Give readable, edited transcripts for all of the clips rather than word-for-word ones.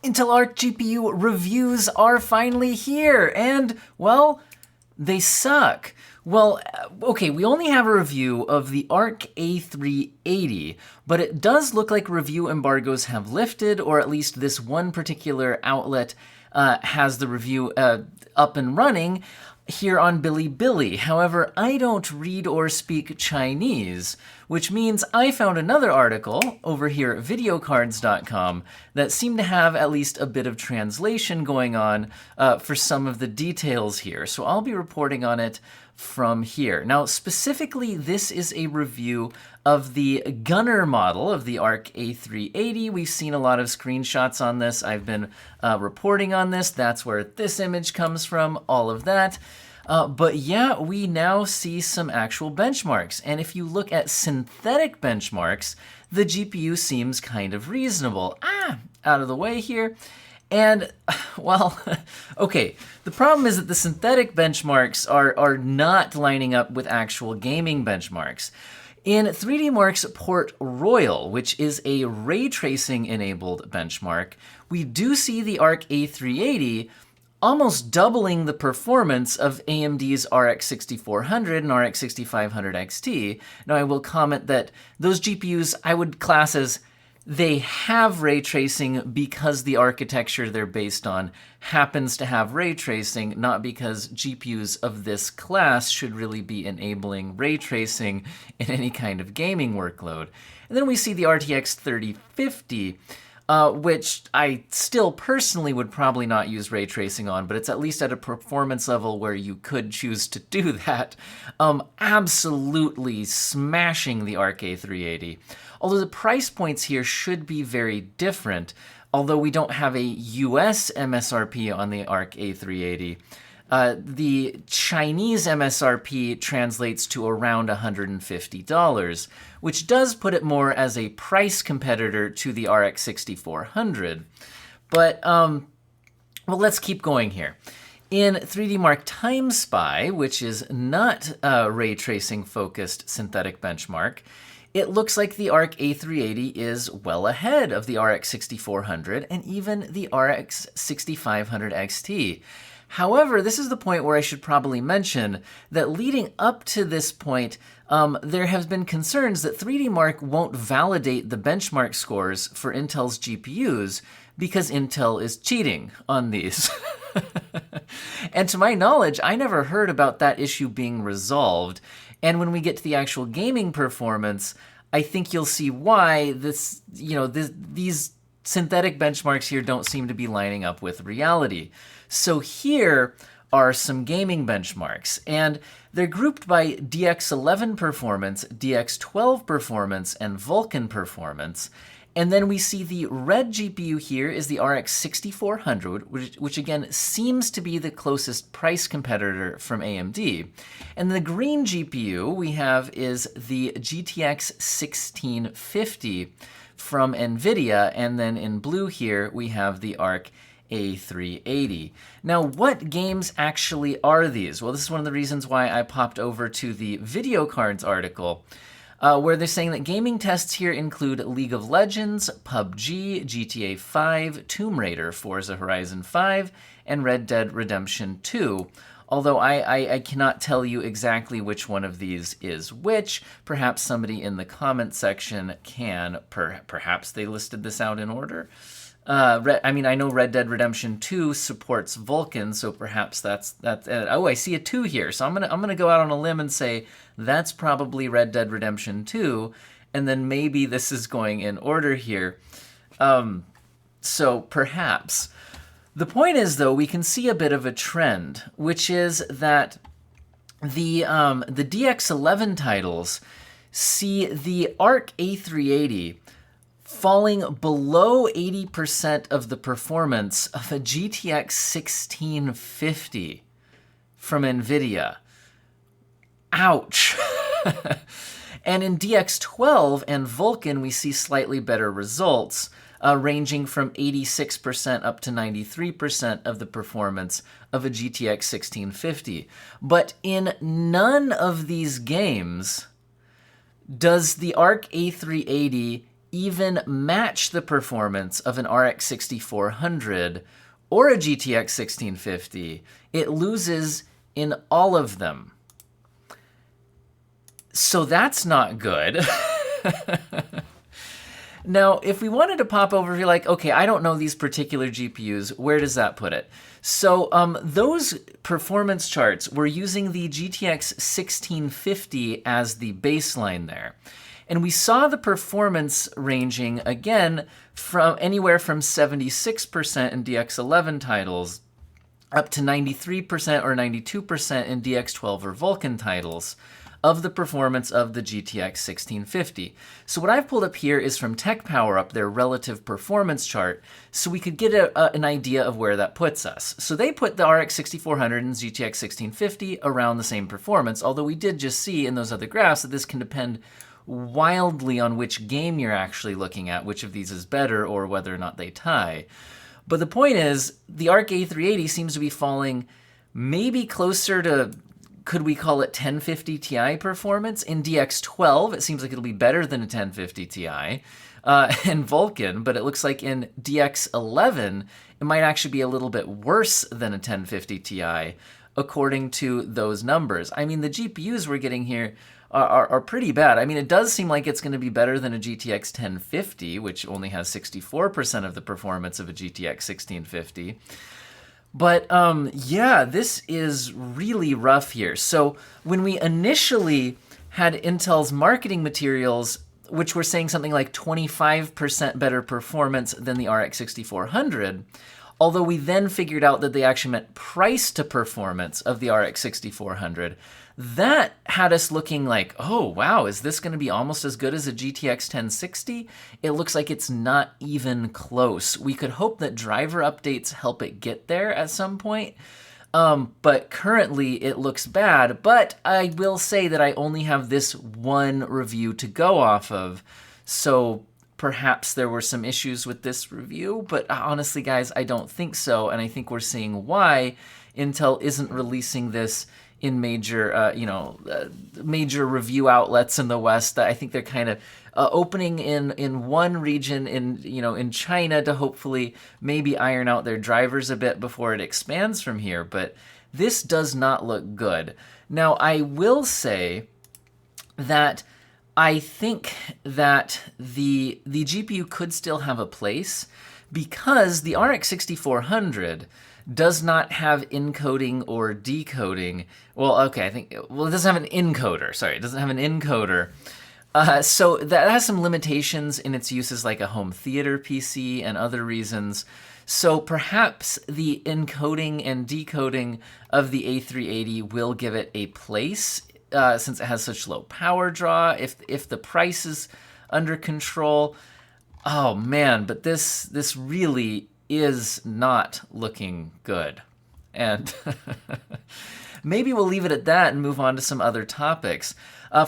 Intel Arc GPU reviews are finally here, and, well, they suck. Well, okay, we only have a review of the Arc A380, but it does look like review embargoes have lifted, or at least this one particular outlet has the review up and running here on Bilibili. However, I don't read or speak Chinese, which means I found another article over here at videocards.com that seemed to have at least a bit of translation going on for some of the details here. So I'll be reporting on it from here. Now, specifically, this is a review of the gunner model of the Arc A380. We've seen a lot of screenshots on this. I've been reporting on this. That's where this image comes from, all of that. But yeah, we now see some actual benchmarks. And if you look at synthetic benchmarks, the GPU seems kind of reasonable. Out of the way here. And, well, okay, the problem is that the synthetic benchmarks are not lining up with actual gaming benchmarks. In 3D Mark's Port Royal, which is a ray tracing enabled benchmark, we do see the Arc A380 almost doubling the performance of AMD's RX 6400 and RX 6500 XT. Now, I will comment that those GPUs I would class as they have ray tracing because the architecture they're based on happens to have ray tracing, not because GPUs of this class should really be enabling ray tracing in any kind of gaming workload. And then we see the RTX 3050, which I still personally would probably not use ray tracing on, but it's at least at a performance level where you could choose to do that. Absolutely smashing the Arc A380. Although the price points here should be very different, although we don't have a US MSRP on the Arc A380. The Chinese MSRP translates to around $150, which does put it more as a price competitor to the RX 6400. But, well, let's keep going here. In 3D Mark Time Spy, which is not a ray tracing focused synthetic benchmark, it looks like the Arc A380 is well ahead of the RX 6400 and even the RX 6500 XT. However, this is the point where I should probably mention that leading up to this point, there have been concerns that 3D Mark won't validate the benchmark scores for Intel's GPUs because Intel is cheating on these. And to my knowledge, I never heard about that issue being resolved. And when we get to the actual gaming performance, I think you'll see why these synthetic benchmarks here don't seem to be lining up with reality. So here are some gaming benchmarks, and they're grouped by DX11 performance, DX12 performance, and Vulkan performance. And then we see the red GPU here is the RX 6400, which again seems to be the closest price competitor from AMD. And the green GPU we have is the GTX 1650 from NVIDIA, and then in blue here we have the Arc A380. Now, what games actually are these? Well, this is one of the reasons why I popped over to the Video Cards article, where they're saying that gaming tests here include League of Legends, PUBG, GTA 5, Tomb Raider, Forza Horizon 5, and Red Dead Redemption 2. Although I cannot tell you exactly which one of these is which. Perhaps somebody in the comment section can. Perhaps they listed this out in order. I know Red Dead Redemption 2 supports Vulkan, so perhaps that's oh, I see a 2 here. So I'm gonna go out on a limb and say that's probably Red Dead Redemption 2, and then maybe this is going in order here. So perhaps. The point is, though, we can see a bit of a trend, which is that the DX11 titles see the Arc A380 falling below 80% of the performance of a GTX 1650 from NVIDIA. Ouch! And in DX12 and Vulkan, we see slightly better results, ranging from 86% up to 93% of the performance of a GTX 1650. But in none of these games does the Arc A380 even match the performance of an RX 6400 or a GTX 1650. It loses in all of them. So that's not good. Now, if we wanted to pop over, if you're like, okay, I don't know these particular GPUs, where does that put it? So those performance charts, we're using the GTX 1650 as the baseline there. And we saw the performance ranging, again, from anywhere from 76% in DX11 titles up to 93% or 92% in DX12 or Vulkan titles of the performance of the GTX 1650. So what I've pulled up here is from Tech Power Up, their relative performance chart, so we could get an idea of where that puts us. So they put the RX 6400 and GTX 1650 around the same performance, although we did just see in those other graphs that this can depend wildly on which game you're actually looking at, which of these is better, or whether or not they tie. But the point is, the Arc A380 seems to be falling maybe closer to, could we call it 1050 Ti performance? In DX12, it seems like it'll be better than a 1050 Ti and Vulkan, but it looks like in DX11, it might actually be a little bit worse than a 1050 Ti, according to those numbers. I mean, the GPUs we're getting here are pretty bad. I mean, it does seem like it's going to be better than a GTX 1050, which only has 64% of the performance of a GTX 1650. But yeah, this is really rough here. So when we initially had Intel's marketing materials, which were saying something like 25% better performance than the RX 6400, although we then figured out that they actually meant price to performance of the RX 6400, that had us looking like, oh, wow, is this going to be almost as good as a GTX 1060? It looks like it's not even close. We could hope that driver updates help it get there at some point, but currently it looks bad. But I will say that I only have this one review to go off of, so perhaps there were some issues with this review, but honestly, guys, I don't think so, and I think we're seeing why Intel isn't releasing this in major, major review outlets in the West. I think they're kind of opening in one region in China to hopefully maybe iron out their drivers a bit before it expands from here. But this does not look good. Now, I will say that I think that the GPU could still have a place because the RX 6400 does not have encoding or decoding. Well, okay, it doesn't have an encoder. Sorry, it doesn't have an encoder. So that has some limitations in its uses like a home theater PC and other reasons. So perhaps the encoding and decoding of the A380 will give it a place since it has such low power draw, if the price is under control. Oh man, but this really is not looking good. And maybe we'll leave it at that and move on to some other topics.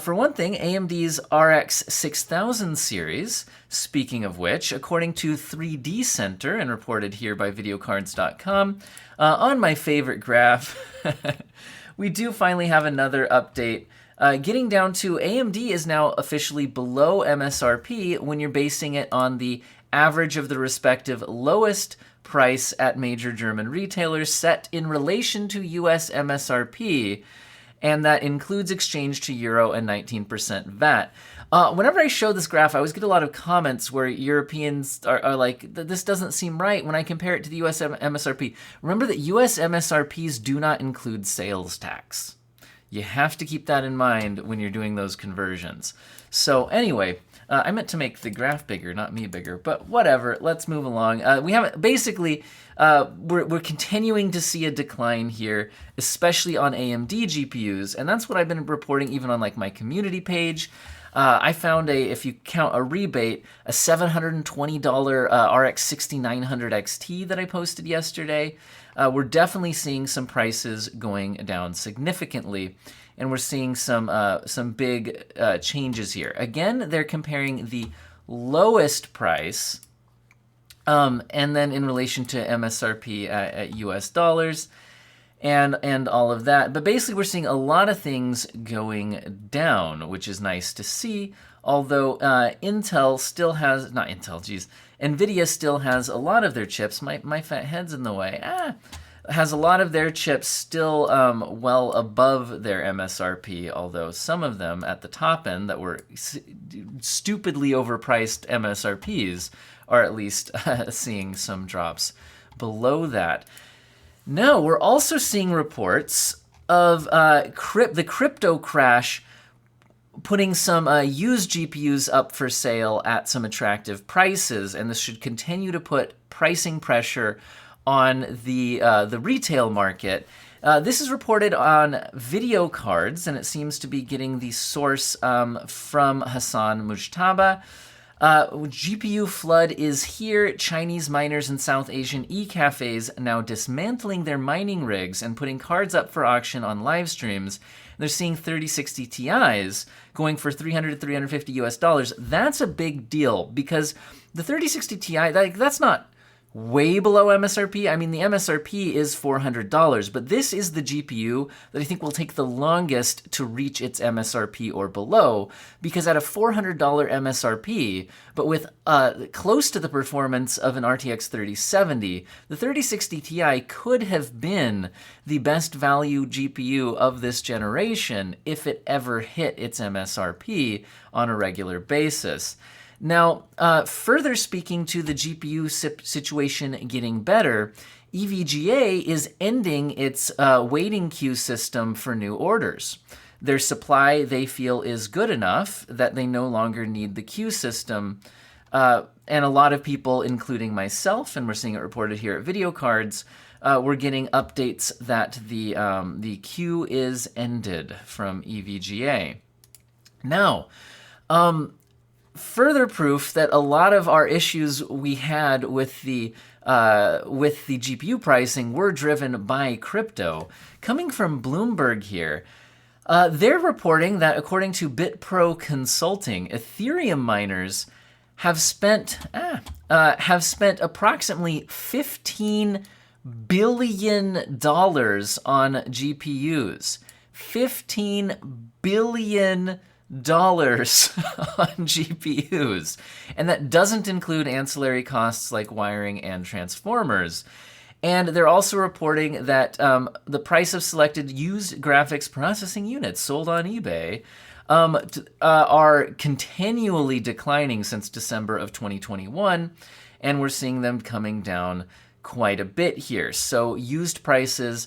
For one thing, AMD's RX 6000 series, speaking of which, according to 3D Center and reported here by videocards.com, on my favorite graph, we do finally have another update. Getting down to AMD is now officially below MSRP when you're basing it on the average of the respective lowest price at major German retailers set in relation to US MSRP, and that includes exchange to euro and 19% VAT. Whenever I show this graph, I always get a lot of comments where Europeans are like, this doesn't seem right when I compare it to the US MSRP. Remember that US MSRPs do not include sales tax. You have to keep that in mind when you're doing those conversions. So anyway, I meant to make the graph bigger, not me bigger, but whatever. Let's move along. We have basically we're continuing to see a decline here, especially on AMD GPUs, and that's what I've been reporting even on like my community page. I found if you count a rebate, a $720 RX 6900 XT that I posted yesterday. We're definitely seeing some prices going down significantly, and we're seeing some big changes here. Again, they're comparing the lowest price, and then in relation to MSRP at US dollars. and all of that. But basically, we're seeing a lot of things going down, which is nice to see. Although Intel still has, not Intel, geez, NVIDIA still has a lot of their chips. My fat head's in the way. Has a lot of their chips still well above their MSRP, although some of them at the top end that were stupidly overpriced MSRPs are at least seeing some drops below that. Now, we're also seeing reports of the crypto crash putting some used GPUs up for sale at some attractive prices, and this should continue to put pricing pressure on the retail market. This is reported on video cards, and it seems to be getting the source from Hassan Mujtaba. GPU flood is here. Chinese miners and South Asian e-cafes now dismantling their mining rigs and putting cards up for auction on live streams. They're seeing 3060 Ti's going for $300 to $350 US. That's a big deal because the 3060 Ti, that's not way below MSRP. I mean, the MSRP is $400, but this is the GPU that I think will take the longest to reach its MSRP or below, because at a $400 MSRP, but with close to the performance of an RTX 3070, the 3060 Ti could have been the best value GPU of this generation if it ever hit its MSRP on a regular basis. Now, further speaking to the GPU situation getting better, EVGA is ending its waiting queue system for new orders. Their supply, they feel, is good enough that they no longer need the queue system. And a lot of people, including myself, and we're seeing it reported here at Video Cards, we're getting updates that the queue is ended from EVGA. Now, further proof that a lot of our issues we had with the GPU pricing were driven by crypto. Coming from Bloomberg here, they're reporting that according to BitPro Consulting, Ethereum miners have spent approximately $15 billion on GPUs. $15 billion on GPUs, and that doesn't include ancillary costs like wiring and transformers. And they're also reporting that the price of selected used graphics processing units sold on eBay are continually declining since December of 2021, and we're seeing them coming down quite a bit here. So used prices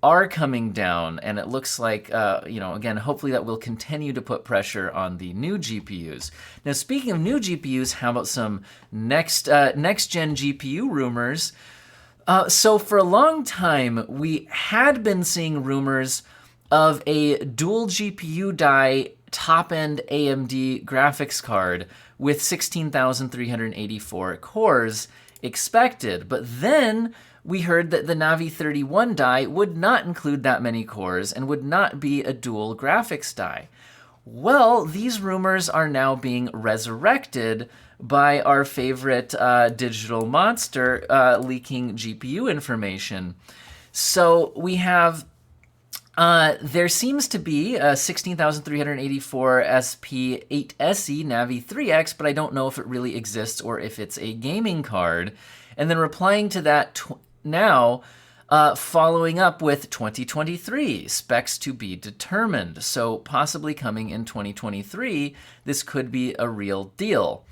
are coming down, and it looks like, again, hopefully that will continue to put pressure on the new GPUs. Now, speaking of new GPUs, how about some next gen GPU rumors? So for a long time, we had been seeing rumors of a dual GPU die top-end AMD graphics card with 16,384 cores expected, but then we heard that the Navi 31 die would not include that many cores and would not be a dual graphics die. Well, these rumors are now being resurrected by our favorite digital monster leaking GPU information. So we have, there seems to be a 16,384 SP8SE Navi 3X, but I don't know if it really exists or if it's a gaming card. And then replying to that now, following up with 2023, specs to be determined. So possibly coming in 2023, this could be a real deal.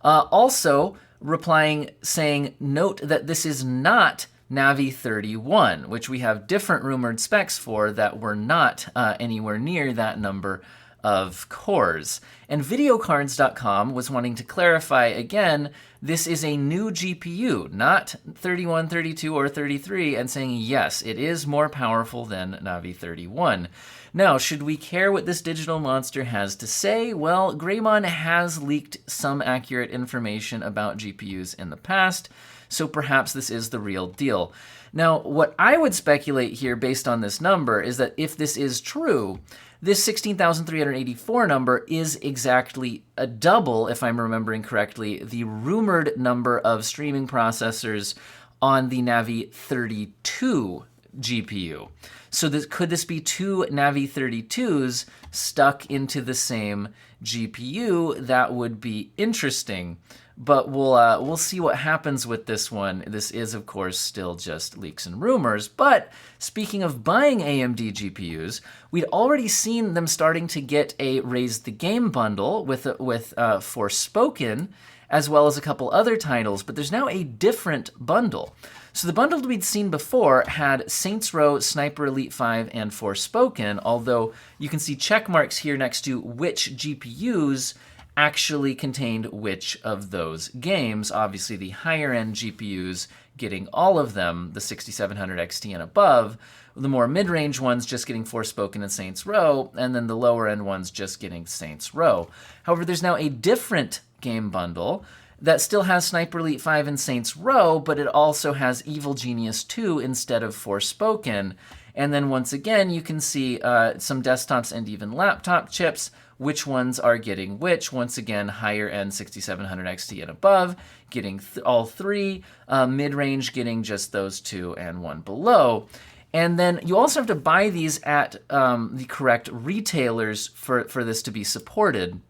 Also replying saying, note that this is not Navi 31, which we have different rumored specs for that were not anywhere near that number of cores. And videocards.com was wanting to clarify again, this is a new GPU, not 31, 32, or 33, and saying, yes, it is more powerful than Navi 31. Now, should we care what this digital monster has to say? Well, Greymon has leaked some accurate information about GPUs in the past, so perhaps this is the real deal. Now, what I would speculate here based on this number is that if this is true, this 16,384 number is exactly a double, if I'm remembering correctly, the rumored number of streaming processors on the Navi 32 GPU. So could this be two Navi 32s stuck into the same GPU? That would be interesting. But we'll see what happens with this one. This is, of course, still just leaks and rumors. But speaking of buying AMD GPUs, we'd already seen them starting to get a Raise the Game bundle with Forspoken, as well as a couple other titles. But there's now a different bundle. So the bundle we'd seen before had Saints Row, Sniper Elite 5, and Forspoken, although you can see check marks here next to which GPUs actually contained which of those games. Obviously, the higher-end GPUs getting all of them, the 6700 XT and above, the more mid-range ones just getting Forspoken and Saints Row, and then the lower-end ones just getting Saints Row. However, there's now a different game bundle that still has Sniper Elite 5 and Saints Row, but it also has Evil Genius 2 instead of Forspoken. And then once again, you can see some desktops and even laptop chips, which ones are getting which. Once again, higher end 6700 XT and above getting all three, mid-range getting just those two and one below. And then you also have to buy these at the correct retailers for this to be supported.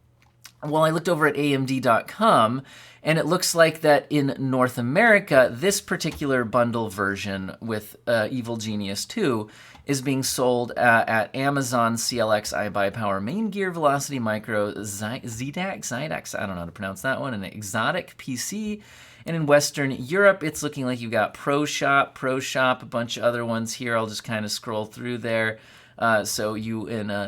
Well, I looked over at AMD.com, and it looks like that in North America, this particular bundle version with Evil Genius 2 is being sold at Amazon, CLX, iBuyPower, Main Gear, Velocity Micro, Zydax, I don't know how to pronounce that one, and Exotic PC. And in Western Europe, it's looking like you've got ProShop, a bunch of other ones here. I'll just kind of scroll through there. So you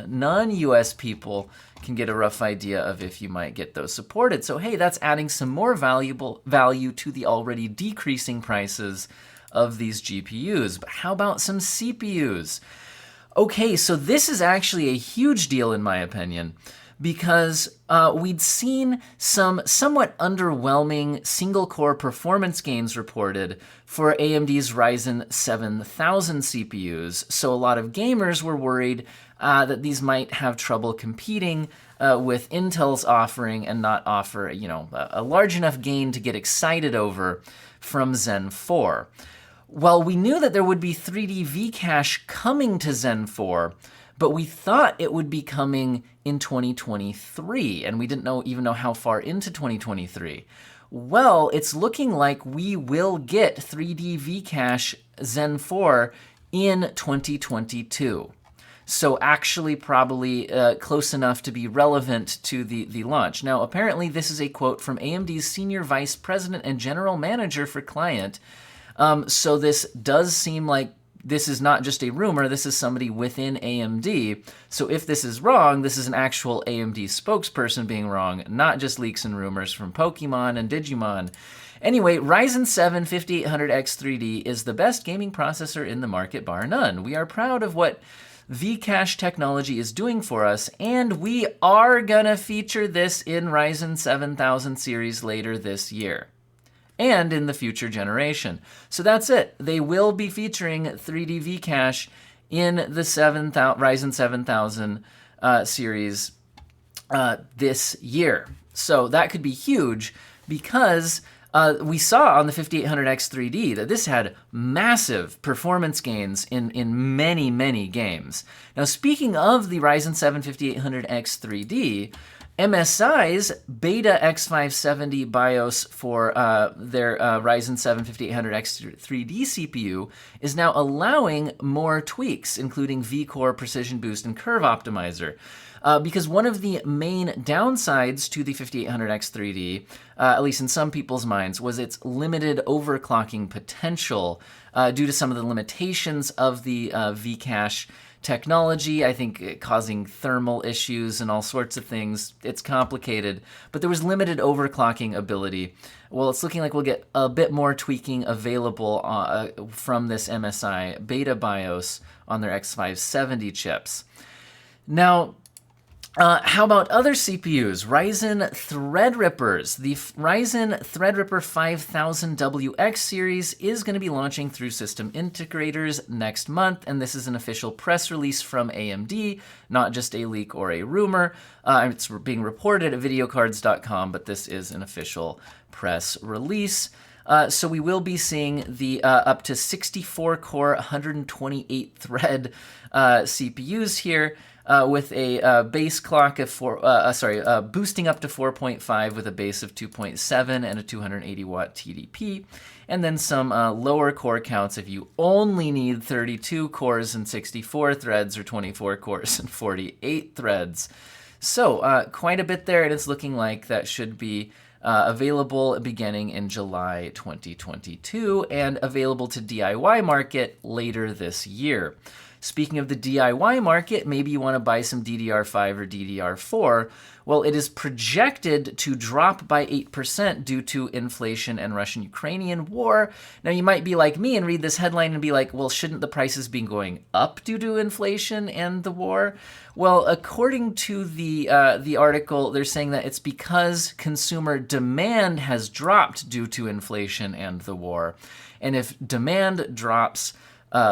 non-US people can get a rough idea of if you might get those supported. So hey, that's adding some more value to the already decreasing prices of these GPUs. But how about some CPUs? Okay, so this is actually a huge deal in my opinion, because we'd seen some somewhat underwhelming single-core performance gains reported for AMD's Ryzen 7000 CPUs. So a lot of gamers were worried that these might have trouble competing with Intel's offering and not offer, a large enough gain to get excited over from Zen 4. Well, we knew that there would be 3D V-Cache coming to Zen 4, but we thought it would be coming in 2023, and we didn't even know how far into 2023. Well, it's looking like we will get 3D V-Cache Zen 4 in 2022. So actually probably close enough to be relevant to the launch. Now, apparently this is a quote from AMD's Senior Vice President and General Manager for Client. So this does seem like this is not just a rumor, this is somebody within AMD. So if this is wrong, this is an actual AMD spokesperson being wrong, not just leaks and rumors from Pokemon and Digimon. Anyway, Ryzen 7 5800X3D is the best gaming processor in the market, bar none. We are proud of what V-Cache technology is doing for us, and we are gonna feature this in Ryzen 7000 series later this year and in the future generation. So that's it. They will be featuring 3D V-Cache in the Ryzen 7000 series this year. So that could be huge because we saw on the 5800X3D that this had massive performance gains in many, many games. Now, speaking of the Ryzen 7 5800X3D, MSI's Beta X570 BIOS for their Ryzen 7 5800X3D CPU is now allowing more tweaks, including V-Core, Precision Boost, and Curve Optimizer. Because one of the main downsides to the 5800X3D, at least in some people's minds, was its limited overclocking potential due to some of the limitations of the V-Cache technology, I think causing thermal issues and all sorts of things. It's complicated, but there was limited overclocking ability. Well, it's looking like we'll get a bit more tweaking available from this MSI Beta BIOS on their X570 chips. Now, how about other CPUs? Ryzen Threadrippers. The Ryzen Threadripper 5000WX series is going to be launching through system integrators next month, and this is an official press release from AMD, not just a leak or a rumor. It's being reported at videocards.com, but this is an official press release. So we will be seeing the up to 64-core, 128-thread CPUs here. With a base clock of boosting up to 4.5 with a base of 2.7 and a 280-watt TDP, and then some lower core counts if you only need 32 cores and 64 threads, or 24 cores and 48 threads. So quite a bit there, and it's looking like that should be available beginning in July 2022 and available to DIY market later this year. Speaking of the DIY market, maybe you want to buy some DDR5 or DDR4. Well, it is projected to drop by 8% due to inflation and Russian-Ukrainian war. Now, you might be like me and read this headline and be like, well, shouldn't the prices be going up due to inflation and the war? Well, according to the article, they're saying that it's because consumer demand has dropped due to inflation and the war. And if demand drops,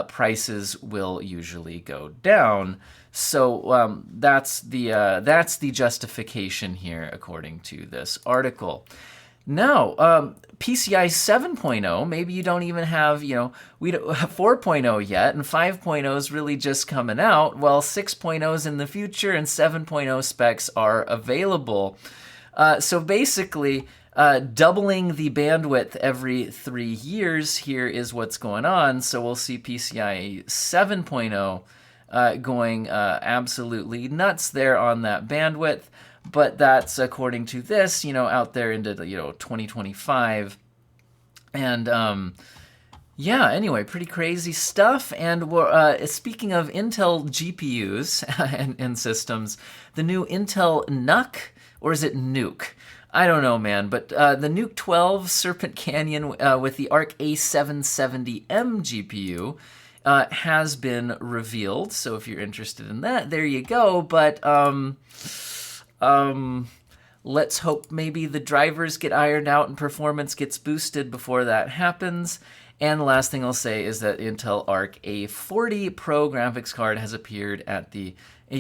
prices will usually go down. So that's the justification here, according to this article. Now, PCIe 7.0, maybe you don't even have, we don't have 4.0 yet, and 5.0 is really just coming out. Well, 6.0 is in the future, and 7.0 specs are available. So basically, doubling the bandwidth every 3 years here is what's going on. So we'll see PCIe 7.0 going absolutely nuts there on that bandwidth. But that's according to this, out there into 2025. And yeah, anyway, pretty crazy stuff. And we're, speaking of Intel GPUs and systems, the new Intel NUC, or is it Nuke? I don't know, man, but the Nuke 12 Serpent Canyon with the Arc A770M GPU has been revealed. So if you're interested in that, there you go. But let's hope maybe the drivers get ironed out and performance gets boosted before that happens. And the last thing I'll say is that Intel Arc A40 Pro graphics card has appeared at a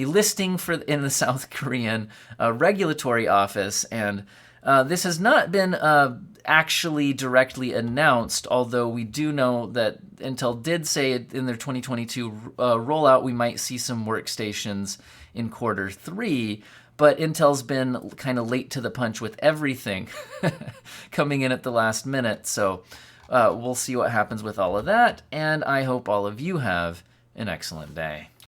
listing in the South Korean regulatory office, and this has not been actually directly announced, although we do know that Intel did say in their 2022 rollout we might see some workstations in Q3, but Intel's been kind of late to the punch with everything coming in at the last minute, so we'll see what happens with all of that, and I hope all of you have an excellent day.